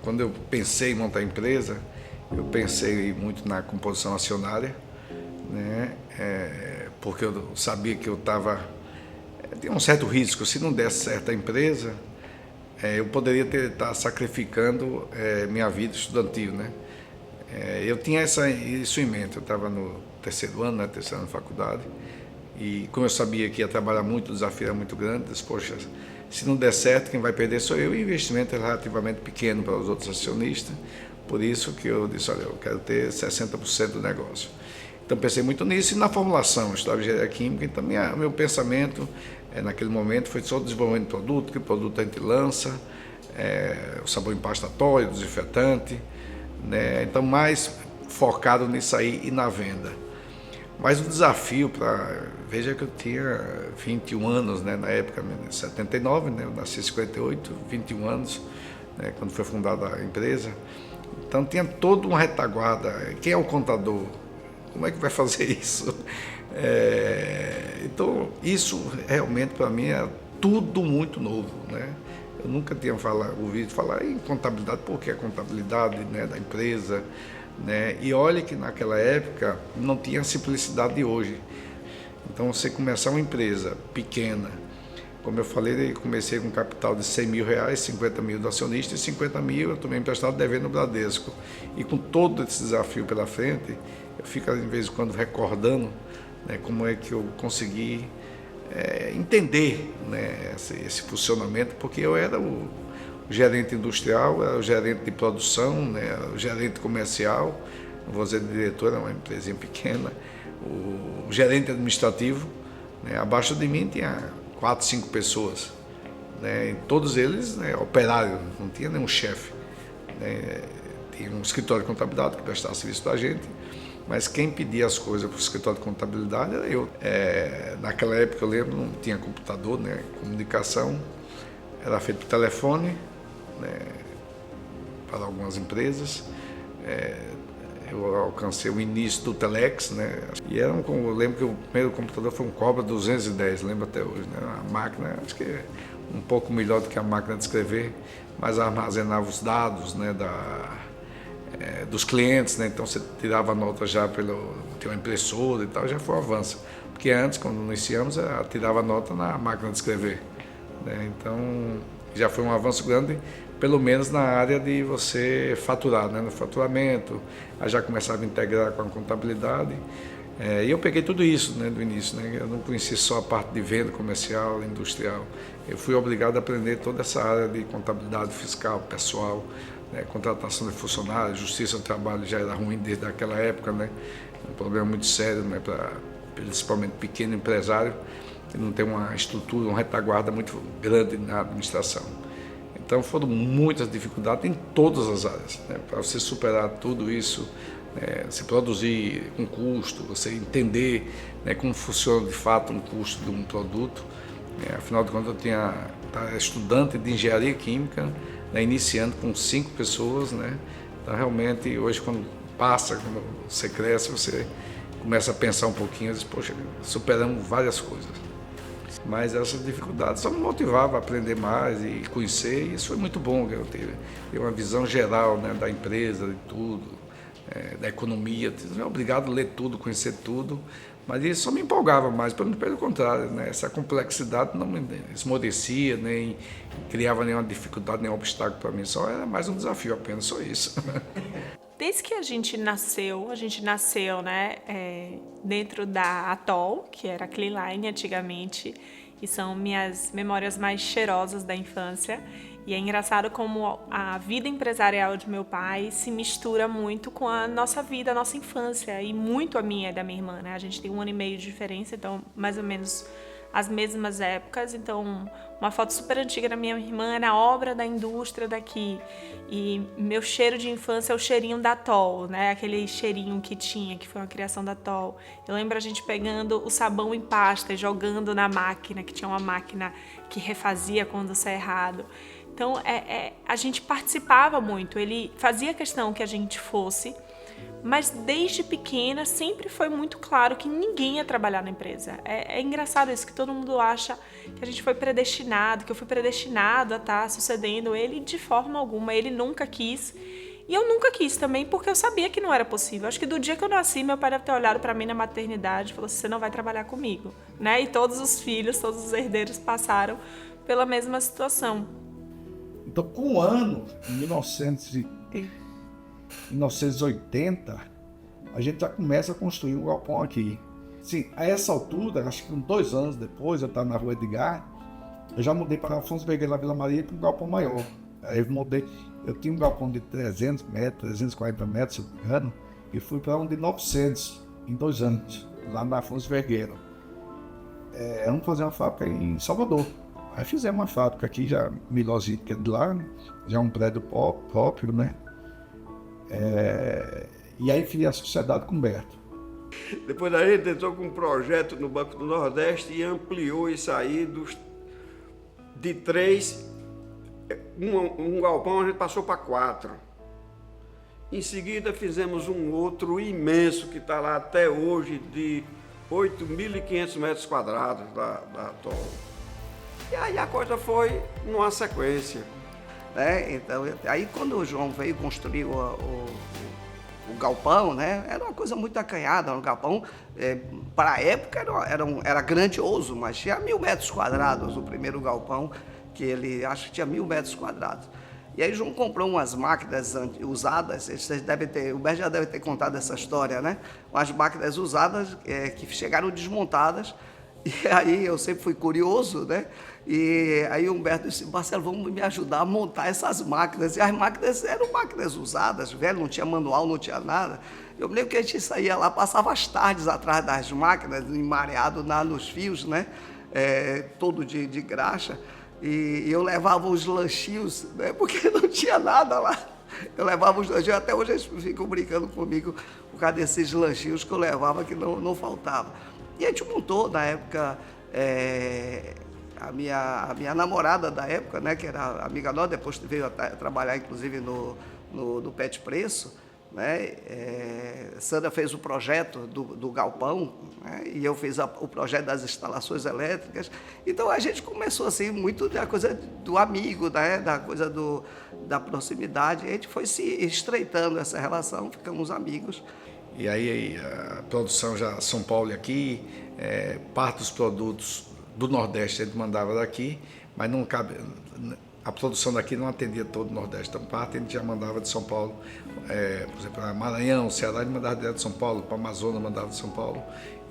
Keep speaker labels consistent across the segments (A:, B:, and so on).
A: quando eu pensei em montar a empresa, eu pensei muito na composição acionária, né? Porque eu sabia que eu tinha um certo risco. Se não desse certo a empresa, eu poderia estar sacrificando minha vida estudantil, né? Eu tinha isso em mente. Eu estava no terceiro ano, né? Terceiro ano de faculdade, e como eu sabia que ia trabalhar muito, o desafio era muito grande, eu disse, poxa, se não der certo, quem vai perder sou eu, e o investimento é relativamente pequeno para os outros acionistas, por isso que eu disse, olha, eu quero ter 60% do negócio. Então pensei muito nisso e na formulação, eu estudava engenharia química, então meu pensamento naquele momento foi só o desenvolvimento de produto, que produto a gente lança, o sabão empastatório, desinfetante, né? Então mais focado nisso aí e na venda. Mas o desafio veja que eu tinha 21 anos, né, na época, em 79, né, eu nasci em 58, 21 anos, né, quando foi fundada a empresa. Então tinha toda uma retaguarda. Quem é o contador? Como é que vai fazer isso? Então isso realmente para mim é tudo muito novo, né? Eu nunca tinha ouvido falar em contabilidade, porque a contabilidade, né, da empresa, né? E olha que naquela época não tinha a simplicidade de hoje. Então você começar uma empresa pequena, como eu falei, eu comecei com um capital de R$100 mil, 50 mil do acionista e 50 mil eu tomei emprestado devendo no Bradesco. E com todo esse desafio pela frente, eu fico de vez em quando recordando, né, como é que eu consegui entender, né, esse funcionamento, porque eu era o gerente industrial, era o gerente de produção, né, o gerente comercial, não vou dizer diretor, era uma empresinha pequena, o gerente administrativo, né, abaixo de mim tinha 4, 5 pessoas, né, e todos eles, né, operários, não tinha nenhum chefe, né, tinha um escritório de contabilidade que prestava serviço para a gente, mas quem pedia as coisas para o escritório de contabilidade era eu. Naquela época, eu lembro, não tinha computador, né, comunicação era feito por telefone, né, para algumas empresas. Eu alcancei o início do Telex, né, e eu lembro que o primeiro computador foi um Cobra 210, lembro até hoje, né, a máquina, acho que é um pouco melhor do que a máquina de escrever, mas armazenava os dados, né, dos clientes, né? Então você tirava a nota já tinha uma impressora e tal, já foi um avanço. Porque antes, quando iniciamos, tirava a nota na máquina de escrever, né? Então já foi um avanço grande, pelo menos na área de você faturar, né? No faturamento, aí já começava a integrar com a contabilidade. E eu peguei tudo isso, né, do início, né? Eu não conheci só a parte de venda comercial, industrial. Eu fui obrigado a aprender toda essa área de contabilidade fiscal, pessoal, né, contratação de funcionários, justiça do trabalho já era ruim desde aquela época, né? Um problema muito sério, né, principalmente pequeno empresário, que não tem uma estrutura, uma retaguarda muito grande na administração. Então foram muitas dificuldades em todas as áreas, né? Para você superar tudo isso, você produzir um custo, você entender, né, como funciona de fato um custo de um produto. Afinal de contas, eu era estudante de engenharia química, né, iniciando com 5 pessoas, né? Então realmente hoje quando você cresce, você começa a pensar um pouquinho, diz, poxa, superamos várias coisas. Mas essas dificuldades só me motivavam a aprender mais e conhecer, e isso foi muito bom, eu ter uma visão geral, né, da empresa, de tudo, da economia. Eu não é obrigado a ler tudo, conhecer tudo, mas isso só me empolgava mais, pelo contrário, né, essa complexidade não me esmorecia, nem criava nenhuma dificuldade, nenhum obstáculo para mim, só era mais um desafio apenas, só isso.
B: Desde que a gente nasceu, né, dentro da Atoll, que era a Cleanline antigamente, e são minhas memórias mais cheirosas da infância. E é engraçado como a vida empresarial de meu pai se mistura muito com a nossa vida, a nossa infância, e muito a minha e da minha irmã, né? A gente tem 1 ano e meio de diferença, então mais ou menos as mesmas épocas. Então, uma foto super antiga da minha irmã era a obra da indústria daqui. E meu cheiro de infância é o cheirinho da Atoll, né? Aquele cheirinho que tinha, que foi uma criação da Atoll. Eu lembro a gente pegando o sabão em pasta e jogando na máquina, que tinha uma máquina que refazia quando saía errado. Então, a gente participava muito. Ele fazia questão que a gente fosse, Mas desde pequena sempre foi muito claro que ninguém ia trabalhar na empresa. É engraçado isso, que todo mundo acha que a gente foi predestinado, que eu fui predestinado a estar sucedendo ele de forma alguma. Ele nunca quis. E eu nunca quis também, porque eu sabia que não era possível. Acho que do dia que eu nasci, meu pai deve ter olhado para mim na maternidade e falou assim, você não vai trabalhar comigo, né? E todos os filhos, todos os herdeiros passaram pela mesma situação.
C: Então, com o ano, em 1980, a gente já começa a construir um galpão aqui. Sim, a essa altura, acho que 2 anos depois, eu estava na Rua Edgar, eu já mudei para Afonso Vergueiro, na Vila Maria, para um galpão maior. Aí eu tinha um galpão de 300 metros, 340 metros, se não me engano, e fui para um de 900 em 2 anos, lá na Afonso Vergueiro. Vamos fazer uma fábrica em Salvador. Aí fizemos uma fábrica aqui, já melhorzinho que é de lá, né? Já um prédio próprio, né? E aí fiz a sociedade com o Berto.
D: Depois a gente entrou com um projeto no Banco do Nordeste e ampliou isso aí de 3, um galpão a gente passou para 4. Em seguida fizemos um outro imenso que está lá até hoje de 8.500 metros quadrados da Atol. E aí a coisa foi numa sequência.
E: Então, aí quando o João veio construir o galpão, né, era uma coisa muito acanhada, um galpão, para a época era grandioso, mas tinha 1.000 metros quadrados o primeiro galpão, que ele acho que tinha 1.000 metros quadrados. E aí o João comprou umas máquinas usadas, o Berto já deve ter contado essa história, né? Umas máquinas usadas que chegaram desmontadas. E aí eu sempre fui curioso, né? E aí o Humberto disse, Marcelo, vamos me ajudar a montar essas máquinas. E as máquinas eram máquinas usadas, velho, não tinha manual, não tinha nada. Eu me lembro que a gente saía lá, passava as tardes atrás das máquinas, emmareado nos fios, né? Todo de graxa. E eu levava os lanchinhos, né? Porque não tinha nada lá. Eu levava os lanchinhos, até hoje eles ficam brincando comigo por causa desses lanchinhos que eu levava, que não faltava. E a gente montou, na época, a minha namorada da época, né, que era amiga nossa, depois veio a trabalhar, inclusive, no Pet Preço, né? Sandra fez o projeto do galpão, né, e eu fiz o projeto das instalações elétricas. Então, a gente começou, assim, muito da coisa do amigo, né, da coisa da proximidade. A gente foi se estreitando essa relação, ficamos amigos.
A: E aí a produção já São Paulo e aqui, parte dos produtos do Nordeste a gente mandava daqui, mas não cabe, a produção daqui não atendia todo o Nordeste, então parte a gente já mandava de São Paulo, por exemplo, para Maranhão, Ceará, ele mandava direto de São Paulo, para Amazonas mandava de São Paulo,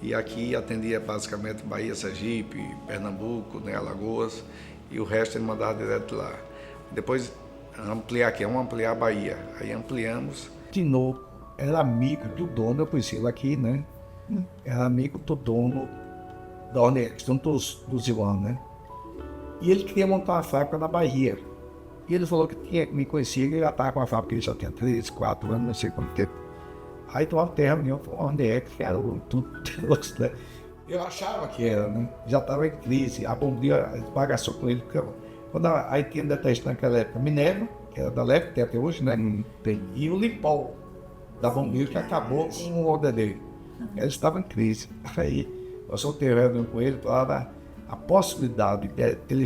A: e aqui atendia basicamente Bahia, Sergipe, Pernambuco, né, Alagoas, e o resto ele mandava direto lá. Depois ampliar aqui, vamos ampliar a Bahia, aí ampliamos.
C: De novo, era amigo do dono, eu conheci ele aqui, né? Era amigo do dono da Ornex, dos Iwan, né? E ele queria montar uma fábrica na Bahia. E ele falou que me conhecia, ele já estava com a fábrica, ele já tinha 3, 4 anos, não sei quanto tempo. Aí tomava terra, reunião com a Ornex, que era tudo, né? Eu achava que era, né? Já estava em crise, a Bombril bagaçou com ele. Quando aí tinha detergente naquela época, Minerva, que era da Leve, que tem até hoje, né? E o Limpol, da Bombril, que acabou com o order dele. Ele estava em crise. Aí eu soltei a reunião com ele, falava a possibilidade de ele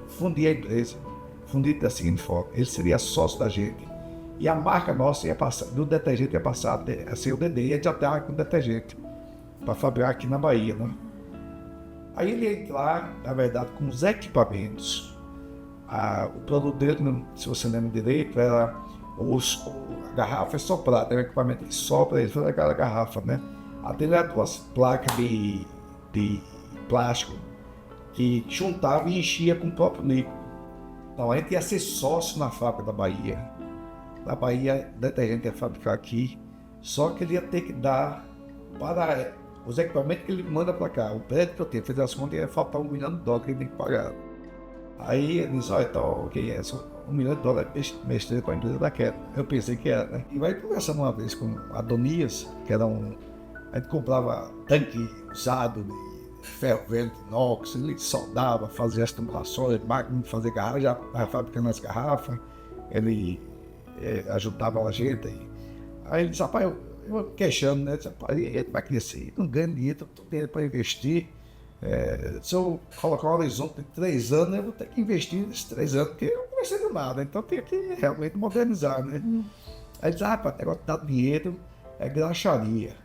C: fundir a empresa, fundir da seguinte forma: ele seria sócio da gente e a marca nossa ia passar, do detergente ia passar a ser o DD, e a gente já estava com detergente para fabricar aqui na Bahia, né? Aí ele ia entrar, na verdade, com os equipamentos. O produto dele, se você lembra direito, era a garrafa é soprada, é um equipamento que sopra, ele faz aquela garrafa, né? A dele era 2 placas de plástico que juntava e enchia com o próprio líquido. Então a gente ia ser sócio na fábrica da Bahia. Na Bahia, o detergente ia fabricar aqui, só que ele ia ter que dar para os equipamentos que ele manda para cá. O prédio que eu tenho, fez as contas, ia faltar $1 milhão que ele tem que pagar. Aí ele disse, olha, então, ok, é só $1 milhão besteira para a empresa daquela. Eu pensei que era, né? E vai conversando uma vez com Adonias, que era a gente comprava tanque usado de ferro velho, de inox, ele soldava, fazia as tubulações, máquina de fazer garrafa, já estava fabricando as garrafas, ele ajudava a gente. Aí ele disse, rapaz, eu queixando, né? Disse, rapaz, ele vai crescer, não ganha dinheiro, não tenho para investir. Se eu colocar um horizonte de 3 anos, eu vou ter que investir nesses 3 anos, porque eu não comecei do nada, então tem que realmente modernizar, né? Aí ele disse, rapaz, o negócio de dar dinheiro é graxaria.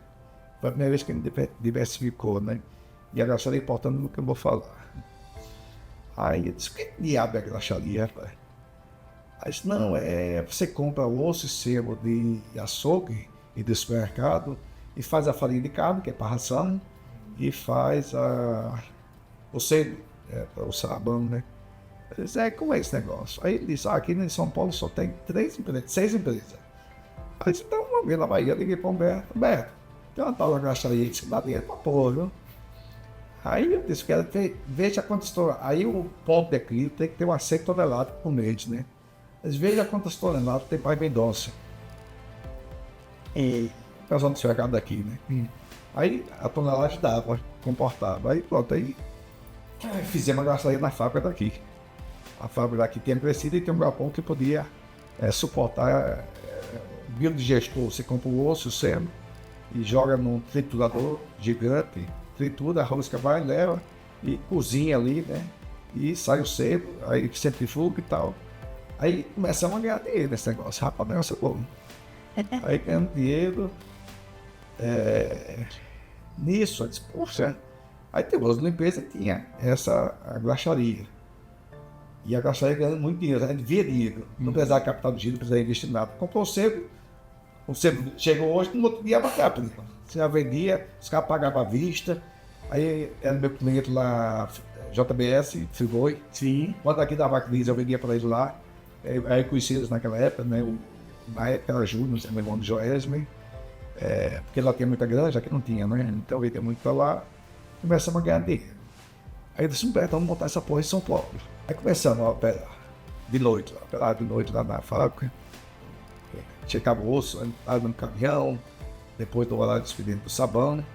C: Foi a primeira vez que ele diversificou, né? E a graxaria é importante no que eu vou falar. Aí ele disse, o que diabo é graxaria, rapaz? Aí disse, não, você compra osso e sebo de açougue e de supermercado e faz a farinha de carne, que é para ração, e faz o sebo, o sabão, né? Eu disse, como é esse negócio? Aí ele disse, aqui em São Paulo só tem 6 empresas. Aí eu disse, então uma vez na Bahia, liguei para o Humberto, tem uma tal da graxaria que dá dinheiro para pôr, viu? Aí eu disse, quero veja quantas toneladas. Aí o ponto de equilíbrio tem que ter umas 100 toneladas por mês, né? Mas veja quantas toneladas tem para Mendonça. E o pessoal do supermercado daqui, né? Aí a tonelagem dava, comportava. Aí pronto, aí fizemos a graxaria na fábrica daqui. A fábrica daqui tinha crescido e tem um galpão que podia suportar biodigestor. Você compra o osso, o sebo e joga num triturador gigante, tritura, a rosca vai, leva e cozinha ali, né? E sai o sebo, aí centrifuga e tal. Aí começamos a ganhar dinheiro nesse negócio, rapaz, o negócio é bom. Aí ganhamos dinheiro. Nisso, eu disse, poxa. Aí tem outra limpeza que tinha a graxaria. E a graxaria ganhando muito dinheiro, a gente via dinheiro. Não precisava capital de giro, não precisava investir nada. Comprou o sebo chegou hoje, no outro dia bateu. Você já vendia, os caras pagavam à vista. Aí era meu cliente lá, JBS, Friboi. Sim. Quando aqui da Cris, eu vendia para eles lá. Aí conheci eles naquela época, né? Na época era Júnior, meu irmão de Joesme. Porque lá tinha muita granja, aqui não tinha, né? Então eu vendia muito para lá. Começamos a ganhar dinheiro. Aí eu disse, Humberto, vamos montar essa porra em São Paulo. Aí começamos a operar de noite lá na fábrica. Chegava o osso, entrava no caminhão, depois do horário de expediente do sabão.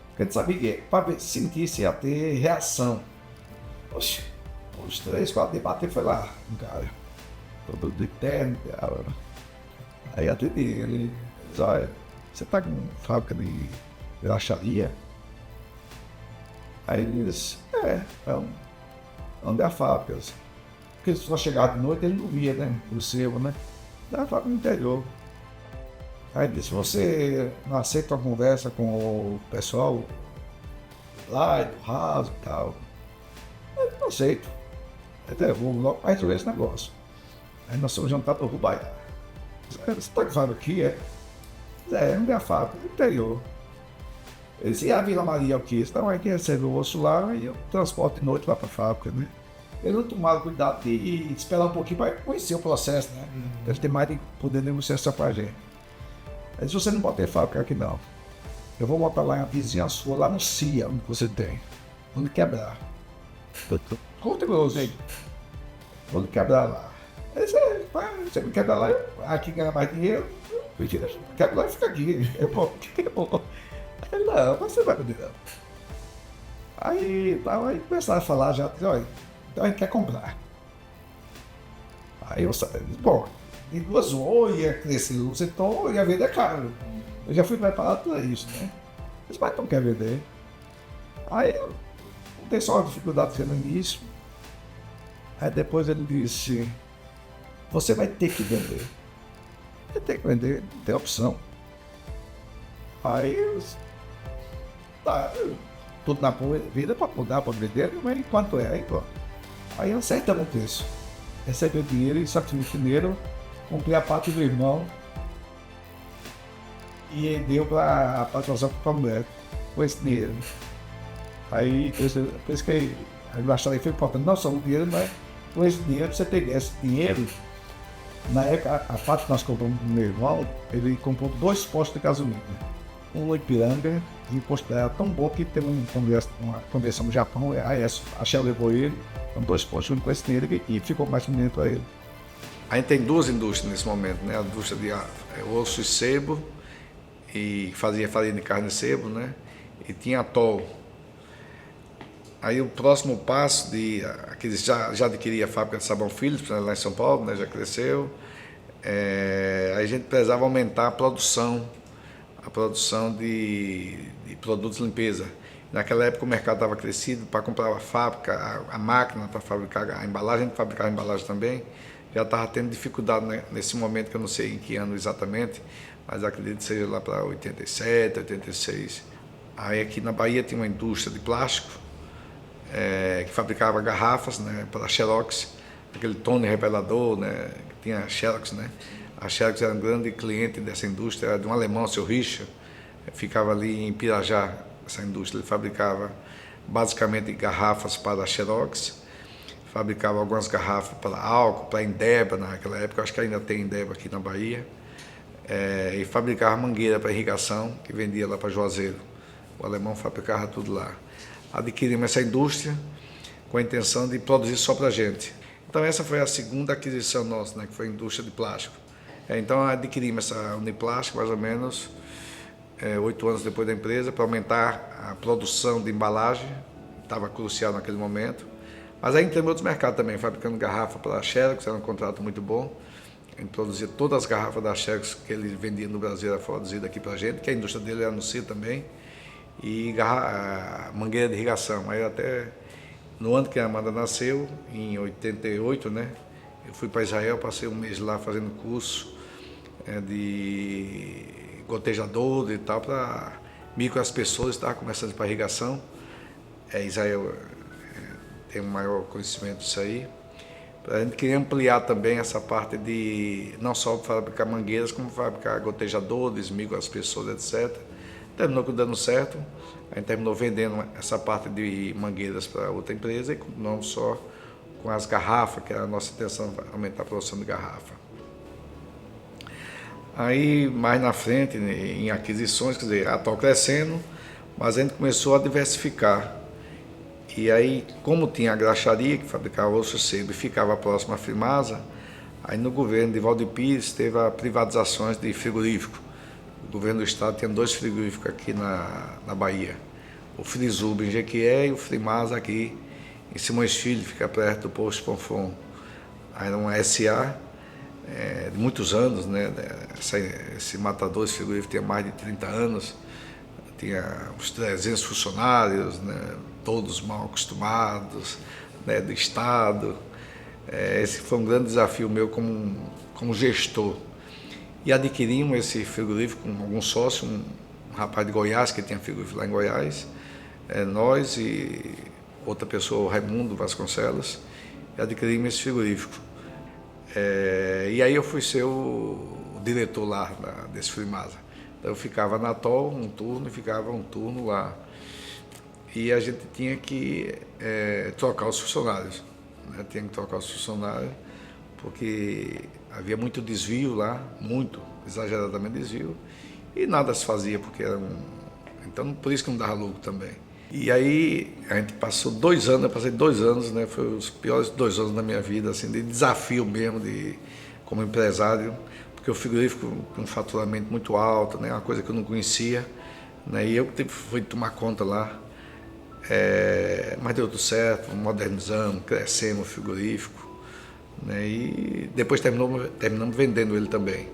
C: Porque a gente sabia que para sentir se ia ter reação. Oxe, uns 3, 4 debates foi lá, um cara, todo de terno. Aí atendi ele disse, olha, você está com fábrica de graxaria? Aí ele disse, onde é a fábrica? Porque se só chegava de noite, ele não via, né? O sebo, né? Da fábrica no interior. Aí ele disse, você não aceita uma conversa com o pessoal lá do raso e tal? Eu não aceito. Eu vou logo para resolver esse negócio. Aí nós fomos jantar para o Rubaiá. Você está com fábrica aqui, onde é a fábrica? No interior. Ele disse, e a Vila Maria o que? Então aí que recebe o osso lá e eu transporto de noite lá para a fábrica, né? Eles não tomaram cuidado de esperar um pouquinho para conhecer o processo, né? Deve ter mais de poder negociar com a gente. Aí disse, você não pode ter fábrica aqui não. Eu vou botar lá em uma vizinha sua, lá no CIA, onde você tem. Onde quebrar. Conta grosso. Onde quebrar lá. Aí você não quebra lá, aqui ganha mais dinheiro. Quebra lá e fica aqui. É bom. Aí não, você vai poder não. Aí começaram a falar já, olha, então a gente quer comprar. Aí eu disse, bom, de 2 horas ia crescer o setor, ia vender caro. Eu já fui preparado para isso, né? Eu disse, mas não quer vender. Aí eu tenho só uma dificuldade no início. Aí depois ele disse, você vai ter que vender. Vai ter que vender, não tem opção. Aí eu disse, tá, tudo na vida para mudar, para vender, mas quanto é? Aí pronto. Aí acertamos o preço. Recebi o dinheiro e satisfeito o dinheiro, comprei a parte do irmão e deu para a participação para a mulher com esse dinheiro. Aí, por isso que a graxaria foi importante, não só o dinheiro, mas com esse dinheiro, você ter esse dinheiro. Na época, a parte que nós compramos do meu irmão, ele comprou 2 postos de gasolina. Um no Ipiranga, e o posto era tão bom que teve uma convenção no Japão, a Shell levou ele, com 2 postos com esse dinheiro e ficou mais dinheiro para ele.
A: A gente tem 2 indústrias nesse momento, né? A indústria de osso e sebo, e fazia farinha de carne e sebo, né? E tinha atol. Aí o próximo passo já adquiria a fábrica de sabão Philips, né, lá em São Paulo, né? Já cresceu. a gente precisava aumentar a produção de produtos de limpeza. Naquela época o mercado estava crescido, para comprar a fábrica, a máquina para fabricar a embalagem, a gente fabricava a embalagem também, já estava tendo dificuldade, né, nesse momento, que eu não sei em que ano exatamente, mas acredito que seja lá para 87, 86. Aí aqui na Bahia tinha uma indústria de plástico, que fabricava garrafas, né, para a Xerox, aquele Tony revelador, né, que tinha a Xerox, né. A Xerox era um grande cliente dessa indústria, era de um alemão, seu Richard, ficava ali em Pirajá, essa indústria. Ele fabricava basicamente garrafas para a Xerox, fabricava algumas garrafas para álcool, para Endeba naquela época, acho que ainda tem Endeba aqui na Bahia, e fabricava mangueira para irrigação, que vendia lá para Juazeiro. O alemão fabricava tudo lá. Adquirimos essa indústria com a intenção de produzir só para a gente. Então essa foi a segunda aquisição nossa, né, que foi a indústria de plástico. Então adquirimos essa Uniplástico mais ou menos 8 anos depois da empresa, para aumentar a produção de embalagem, estava crucial naquele momento. Mas aí entramos em outros mercados também, fabricando garrafa para a Xerox, era um contrato muito bom. A gente produzia todas as garrafas da Xerox que ele vendia no Brasil, era produzida aqui para a gente, que a indústria dele era no Cio também. E mangueira de irrigação. Aí até no ano que a Amanda nasceu, em 88, né, eu fui para Israel, passei um mês lá fazendo curso de gotejador e tal, para micro as pessoas estavam começando para irrigação. Israel tem um maior conhecimento disso aí. A gente queria ampliar também essa parte de não só fabricar mangueiras, como fabricar gotejadores, micro as pessoas, etc. Terminou dando certo. A gente terminou vendendo essa parte de mangueiras para outra empresa e não só com as garrafas, que era a nossa intenção, aumentar a produção de garrafa. Aí, mais na frente, em aquisições, quer dizer, a Atol crescendo, mas a gente começou a diversificar. E aí, como tinha a graxaria, que fabricava osso sebo e ficava próximo à Frimasa, aí no governo de Valdir Pires teve as privatizações de frigorífico. O governo do estado tinha 2 frigoríficos aqui na Bahia. O Frisub em Jequié e o Frimasa aqui em Simões Filho, fica perto do posto Ponfon. Aí era uma SA de muitos anos, né? Esse matador, esse frigorífico tinha mais de 30 anos, tinha uns 300 funcionários, né? Todos mal acostumados, né? Do estado. Esse foi um grande desafio meu como gestor. E adquirimos esse frigorífico com algum sócio, um rapaz de Goiás, que tinha frigorífico lá em Goiás, nós e outra pessoa, o Raimundo Vasconcelos, e adquirimos esse frigorífico. E aí eu fui ser o diretor lá desse Frimasa. Então eu ficava na Atol um turno e ficava um turno lá. E a gente tinha que trocar os funcionários, né? Tinha que trocar os funcionários, porque havia muito desvio lá, muito, exageradamente desvio, e nada se fazia, porque era então por isso que não dava lucro também. E aí a gente passou 2 anos, eu passei 2 anos, né, foi os piores 2 anos da minha vida, assim, de desafio mesmo, como empresário, porque o frigorífico com um faturamento muito alto, né, uma coisa que eu não conhecia, né, e eu fui tomar conta lá, mas deu tudo certo, modernizamos, crescemos o frigorífico, né, e depois terminamos vendendo ele também.